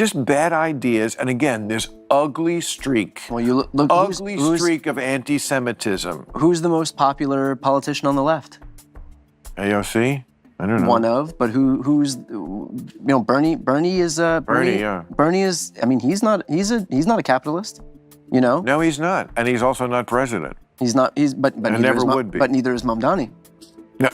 Just bad ideas. And again, this ugly streak. Well, you look ugly streak of anti-Semitism. Who's the most popular politician on the left? AOC? I don't know. One of, but who's Bernie? Bernie is yeah. Bernie is. I mean, he's not a capitalist. You know. No, he's not, and he's also not president. He's not. But never would be. But neither is Mamdani. No,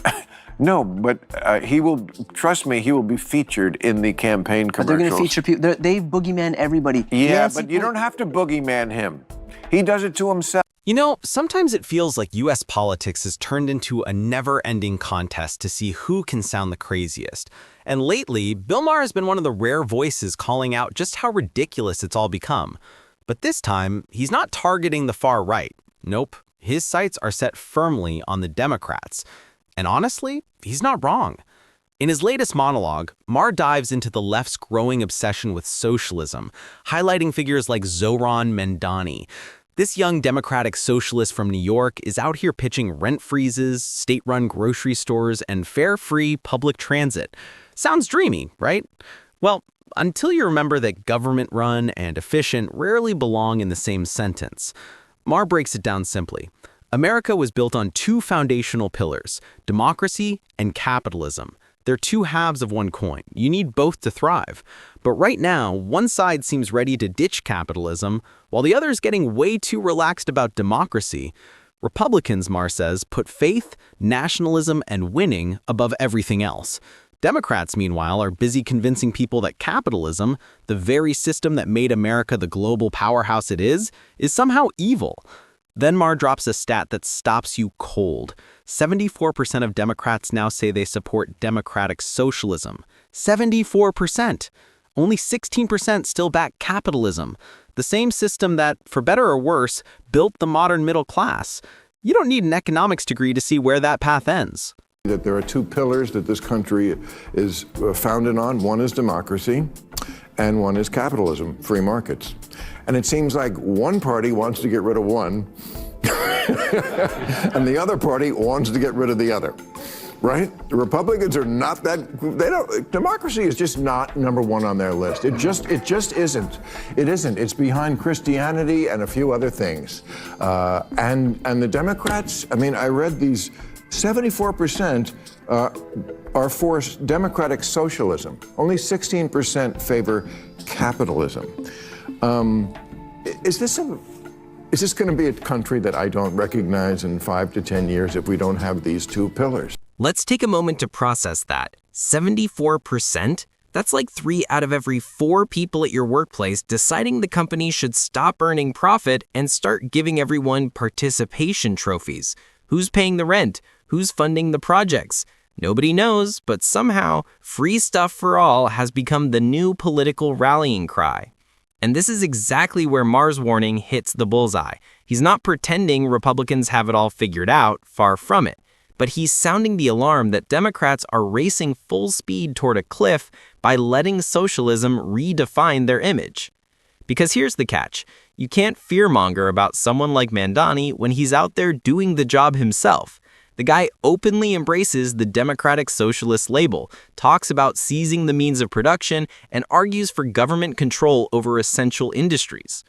no, but he will. Trust me, he will be featured in the campaign commercials. But they're going to feature people. They boogeyman everybody. Yeah, but you don't have to boogeyman him. He does it to himself. You know, sometimes it feels like U.S. politics has turned into a never-ending contest to see who can sound the craziest. And lately, Bill Maher has been one of the rare voices calling out just how ridiculous it's all become. But this time, he's not targeting the far right. Nope, his sights are set firmly on the Democrats. And honestly, he's not wrong. In his latest monologue, Maher dives into the left's growing obsession with socialism, highlighting figures like Zohran Mamdani. This young democratic socialist from New York is out here pitching rent freezes, state-run grocery stores, and fare-free public transit. Sounds dreamy, right? Well, until you remember that government-run and efficient rarely belong in the same sentence. Maher breaks it down simply. America was built on two foundational pillars, democracy and capitalism. They're two halves of one coin. You need both to thrive. But right now, one side seems ready to ditch capitalism, while the other is getting way too relaxed about democracy. Republicans, Maher says, put faith, nationalism, and winning above everything else. Democrats, meanwhile, are busy convincing people that capitalism, the very system that made America the global powerhouse it is somehow evil. Then Maher drops a stat that stops you cold. 74% of Democrats now say they support democratic socialism. 74%! Only 16% still back capitalism, the same system that, for better or worse, built the modern middle class. You don't need an economics degree to see where that path ends. That there are two pillars that this country is founded on. One is democracy, and one is capitalism, free markets. And it seems like one party wants to get rid of one, and the other party wants to get rid of the other, right? The Republicans are not that, democracy is just not number one on their list. It just isn't. It isn't. It's behind Christianity and a few other things. And the Democrats, I mean, I read these, 74% are for democratic socialism. Only 16% favor capitalism. Is this going to be a country that I don't recognize in 5 to 10 years if we don't have these two pillars? Let's take a moment to process that. 74%? That's like 3 out of every 4 people at your workplace deciding the company should stop earning profit and start giving everyone participation trophies. Who's paying the rent? Who's funding the projects? Nobody knows, but somehow, free stuff for all has become the new political rallying cry. And this is exactly where Maher's warning hits the bullseye. He's not pretending Republicans have it all figured out, far from it. But he's sounding the alarm that Democrats are racing full speed toward a cliff by letting socialism redefine their image. Because here's the catch. You can't fearmonger about someone like Mamdani when he's out there doing the job himself. The guy openly embraces the democratic socialist label, talks about seizing the means of production, and argues for government control over essential industries.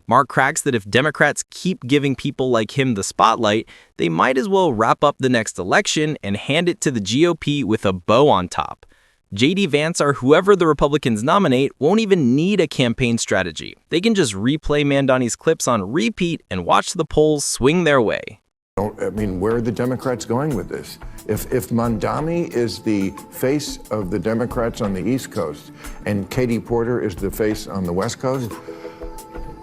Maher cracks that if Democrats keep giving people like him the spotlight, they might as well wrap up the next election and hand it to the GOP with a bow on top. J.D. Vance or whoever the Republicans nominate won't even need a campaign strategy. They can just replay Mamdani's clips on repeat and watch the polls swing their way. I mean, where are the Democrats going with this? If Mamdani is the face of the Democrats on the East Coast and Katie Porter is the face on the West Coast,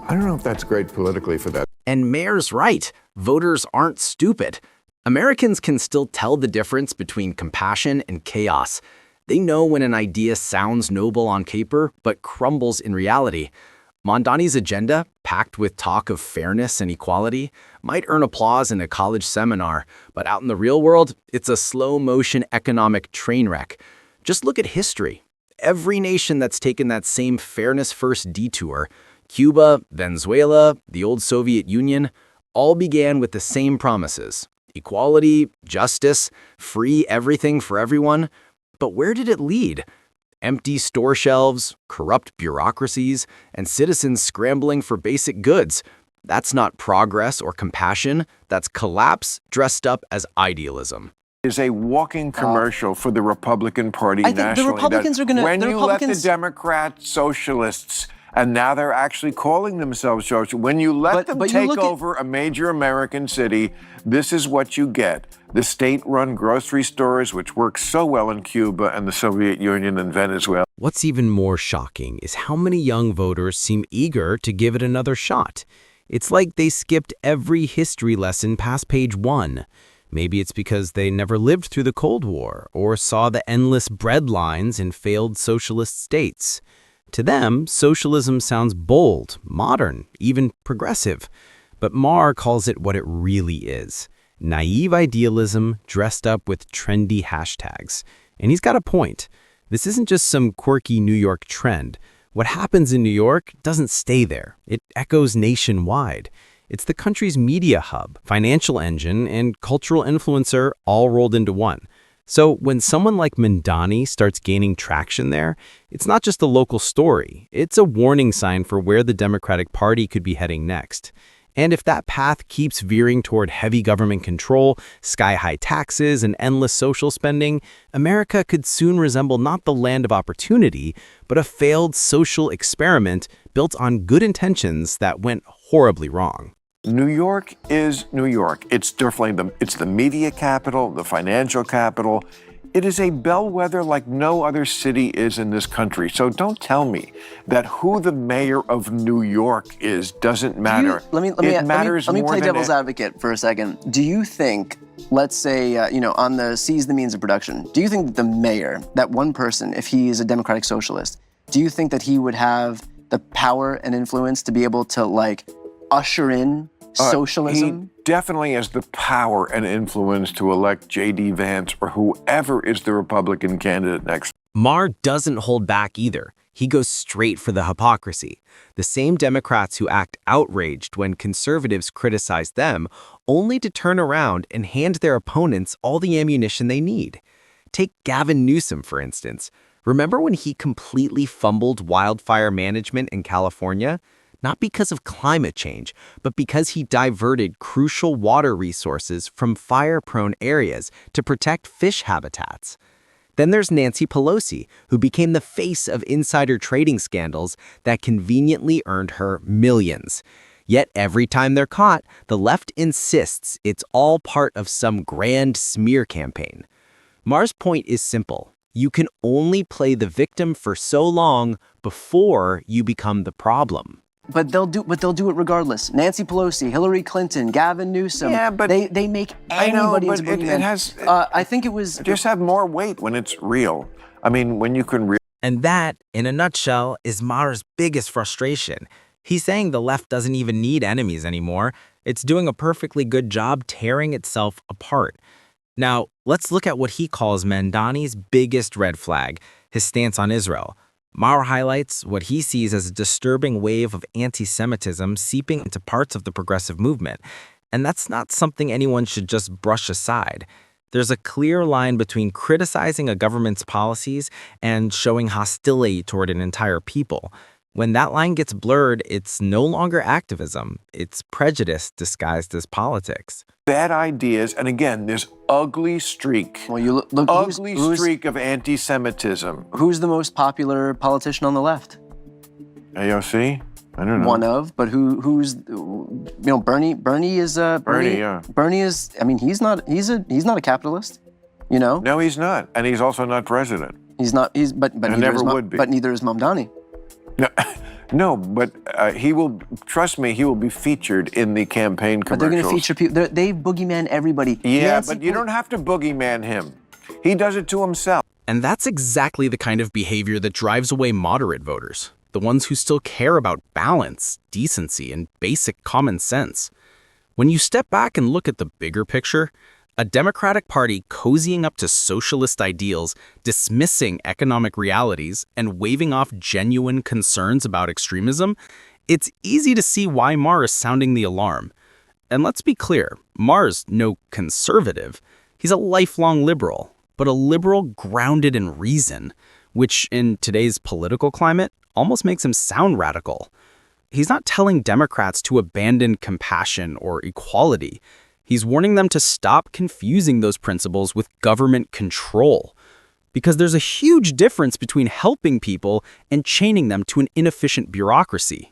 I don't know if that's great politically for that. And Maher's right. Voters aren't stupid. Americans can still tell the difference between compassion and chaos. They know when an idea sounds noble on paper, but crumbles in reality. Mamdani's agenda, packed with talk of fairness and equality, might earn applause in a college seminar, but out in the real world, it's a slow-motion economic train wreck. Just look at history. Every nation that's taken that same fairness-first detour, Cuba, Venezuela, the old Soviet Union, all began with the same promises: equality, justice, free everything for everyone. But where did it lead? Empty store shelves, corrupt bureaucracies, and citizens scrambling for basic goods. That's not progress or compassion. That's collapse dressed up as idealism. Is a walking commercial for the Republican Party I think the nationally. Republicans that are gonna- When the you let the Republicans- Democrats, socialists, and now they're actually calling themselves socialists. When you let them but you take look at- over a major American city, this is what you get. The state-run grocery stores, which worked so well in Cuba and the Soviet Union and Venezuela. What's even more shocking is how many young voters seem eager to give it another shot. It's like they skipped every history lesson past page 1. Maybe it's because they never lived through the Cold War or saw the endless bread lines in failed socialist states. To them, socialism sounds bold, modern, even progressive. But Maher calls it what it really is: naive idealism dressed up with trendy hashtags. And he's got a point. This isn't just some quirky New York trend. What happens in New York doesn't stay there. It echoes nationwide. It's the country's media hub, financial engine, and cultural influencer all rolled into one. So when someone like Mamdani starts gaining traction there, it's not just a local story. It's a warning sign for where the Democratic Party could be heading next. And if that path keeps veering toward heavy government control, sky-high taxes, and endless social spending, America could soon resemble not the land of opportunity, but a failed social experiment built on good intentions that went horribly wrong. New York is New York. It's definitely it's the media capital, the financial capital. It is a bellwether like no other city is in this country. So don't tell me that who the mayor of New York is doesn't matter. Let me play devil's advocate for a second. Do you think, let's say, on the seize the means of production, do you think that the mayor, that one person, if he is a democratic socialist, do you think that he would have the power and influence to be able to usher in socialism? He definitely has the power and influence to elect J.D. Vance or whoever is the Republican candidate next. Maher doesn't hold back either. He goes straight for the hypocrisy. The same Democrats who act outraged when conservatives criticize them, only to turn around and hand their opponents all the ammunition they need. Take Gavin Newsom, for instance. Remember when he completely fumbled wildfire management in California? Not because of climate change, but because he diverted crucial water resources from fire-prone areas to protect fish habitats. Then there's Nancy Pelosi, who became the face of insider trading scandals that conveniently earned her millions. Yet every time they're caught, the left insists it's all part of some grand smear campaign. Maher's point is simple. You can only play the victim for so long before you become the problem. But they'll do it regardless. Nancy Pelosi, Hillary Clinton, Gavin Newsom. Yeah, but they make anybody but into it boogeyman. has I think it was just have more weight when it's real. I mean, when you can. And that, in a nutshell, is Maher's biggest frustration. He's saying the left doesn't even need enemies anymore. It's doing a perfectly good job tearing itself apart. Now, let's look at what he calls Mamdani's biggest red flag, his stance on Israel. Maher highlights what he sees as a disturbing wave of anti-Semitism seeping into parts of the progressive movement. And that's not something anyone should just brush aside. There's a clear line between criticizing a government's policies and showing hostility toward an entire people. When that line gets blurred, it's no longer activism. It's prejudice disguised as politics. Bad ideas, and again, this ugly streak. Well, you look ugly streak of anti-Semitism. Who's the most popular politician on the left? AOC? I don't know. One of, but who's Bernie? Bernie is Bernie, yeah. Bernie is. I mean, he's not a capitalist. No, he's not, and he's also not president. He's not. But And never would be. But neither is Mamdani. No, but he will, trust me, he will be featured in the campaign commercials. But they're going to feature people. They boogeyman everybody. Yeah, but you don't have to boogeyman him. He does it to himself. And that's exactly the kind of behavior that drives away moderate voters, the ones who still care about balance, decency, and basic common sense. When you step back and look at the bigger picture, a Democratic Party cozying up to socialist ideals, dismissing economic realities, and waving off genuine concerns about extremism, it's easy to see why Maher is sounding the alarm. And let's be clear, Maher's no conservative. He's a lifelong liberal, but a liberal grounded in reason. which in today's political climate almost makes him sound radical. He's not telling Democrats to abandon compassion or equality. He's warning them to stop confusing those principles with government control. Because there's a huge difference between helping people and chaining them to an inefficient bureaucracy.